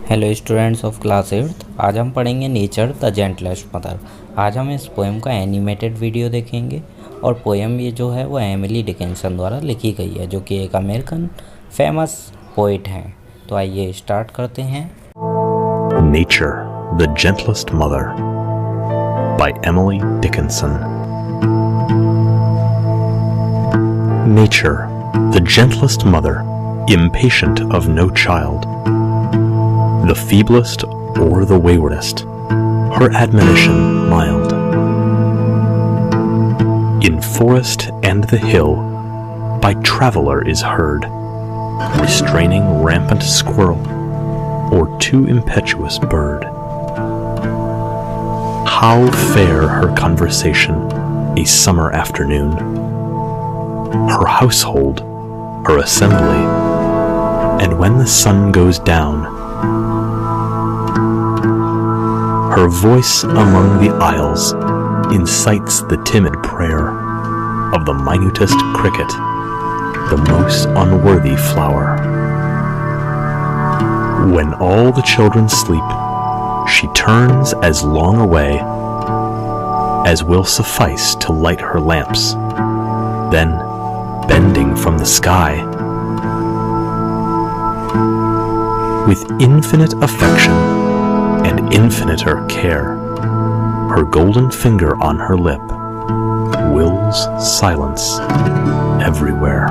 Hello students of class 8th। आज हम पढ़ेंगे नेचर द जेंटलेस्ट मदर। आज हम इस पोएम का एनिमेटेड वीडियो देखेंगे और पोएम ये जो है वो एमिली डिकिंसन द्वारा लिखी गई है, जो कि एक अमेरिकन फेमस पोइट हैं। तो आइए स्टार्ट करते हैं। Nature, the Gentlest Mother by Emily Dickinson. Nature, the gentlest mother, impatient of no child, the feeblest or the waywardest, her admonition mild. In forest and the hill, by traveler is heard, restraining rampant squirrel, or too impetuous bird. How fair her conversation a summer afternoon, her household, her assembly, and when the sun goes down, her voice among the isles incites the timid prayer of the minutest cricket, the most unworthy flower. When all the children sleep, she turns as long away as will suffice to light her lamps. Then, bending from the sky, with infinite affection and infiniter care, her golden finger on her lip wills silence everywhere.